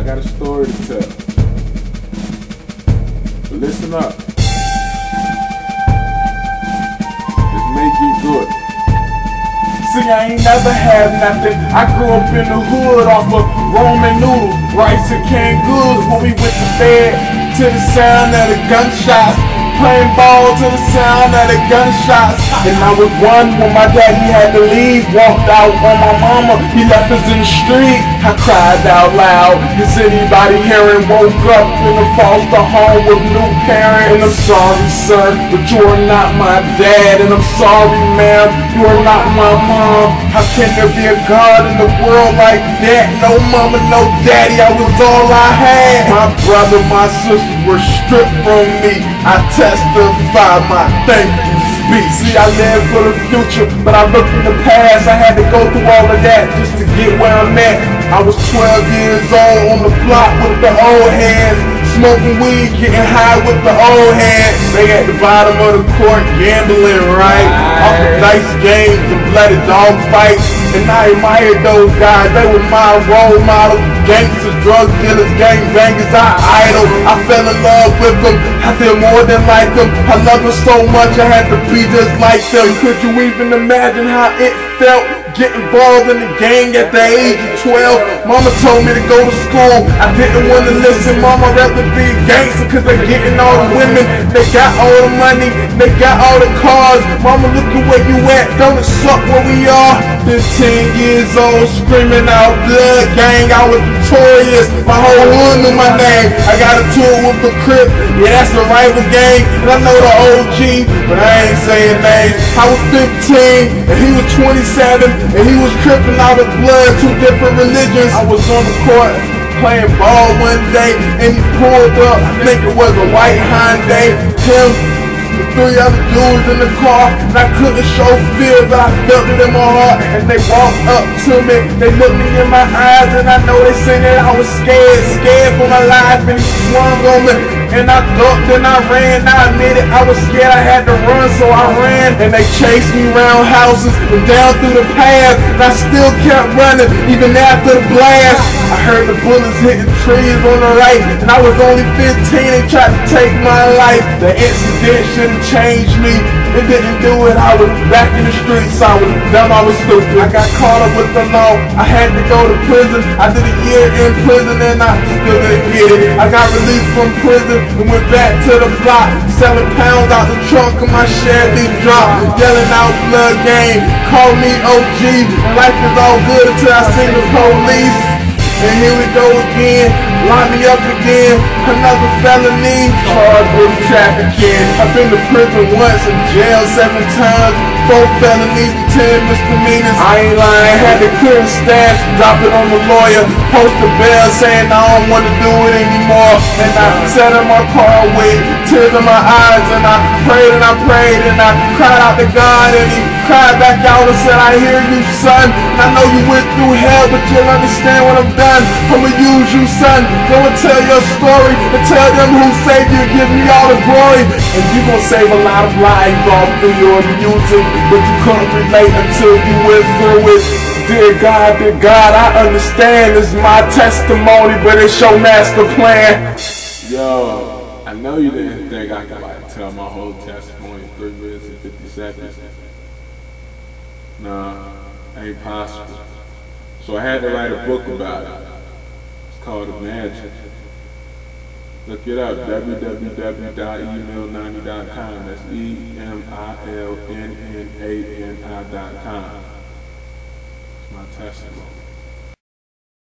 I got a story to tell. But listen up. This may get good. See, I ain't never had nothing. I grew up in the hood off of Roman noodles, rice and canned goods. When we went to bed, to the sound of the gunshots, playing ball to the sound of the gunshots. And I was one when my daddy had to leave, walked out on my mama, he left us in the street. I cried out loud, is anybody hearing? Woke up in a foster home with new parents. And I'm sorry son, but you are not my dad. And I'm sorry ma'am, you are not my mom. How can there be a God in the world like that? No mama, no daddy, I was all I had. My brother, my sister were stripped from me. I testify my thank you speech. See, I live for the future, but I look in the past. I had to go through all of that just to get where I'm at. I was 12 years old on the block with the old heads, smoking weed, getting high with the old heads. They at the bottom of the court gambling, right? Off the dice games and bloody dog fights. And I admired those guys, they were my role models. Gangsters, drug dealers, gangbangers, I idol. I fell in love with them, I did more than like them. I love them so much, I had to be just like them. Could you even imagine how it felt? Get involved in the gang at the age of 12. Mama told me to go to school. I didn't want to listen. Mama rather be a gangster cause they getting all the women. They got all the money. They got all the cars. Mama, look at where you at. Don't it suck where we are? 15 years old, screaming out blood gang. I was notorious. My whole hood knew my name. I got a tour with a Crip. Yeah, that's the rival gang. And I know the OG, but I ain't saying names. I was 15 and he was 27. And he was tripping out of blood, two different religions. I was on the court playing ball one day, and he pulled up, I think it was a white Hyundai. Him, the three other dudes in the car, and I couldn't show fear, but I felt it in my heart. And they walked up to me, they looked me in my eyes, and I know they seen that I was scared for my life. And he swung on me. And I ducked and I ran, I admit it, I was scared, I had to run, so I ran. And they chased me around houses and down through the path, and I still kept running, even after the blast. I heard the bullets hitting trees on the right, and I was only 15 and tried to take my life. The incident shouldn't change me, it didn't do it, I was back in the streets, I was dumb, I was stupid. I got caught up with the law, I had to go to prison. I did a year in prison and I still didn't get it. I got released from prison and went back to the block, selling pounds out the trunk of my Chevy drop, yelling out blood gang, call me OG. Life is all good until I see the police. And here we go again, lock me up again, another felony, charged with trafficking. I've been to prison once and jail 7 times, 4 felonies and 10 misdemeanors. I ain't lying, had to clear the stash, drop it on the lawyer, post a bail saying I don't want to do it anymore. And I sat in my car with tears in my eyes, and I prayed and I prayed and I cried out to God, and he cried back out and said, I hear you son, and I know you went through hell, but you'll understand what I've done. I'ma use you son, go and tell your story, and tell them who saved you, give me all the glory. And you gon' save a lot of lives off through your music, but you couldn't relate until you went through it. Dear God, I understand it's my testimony, but it's your master plan. Yo, I know you didn't think I could like tell my whole testimony in 3 minutes and 50 seconds. Nah, ain't possible. So I had to write a book about it. It's called Imagine. Look it up, www.email90.com. That's EMILNNANI.com. It's my testimony.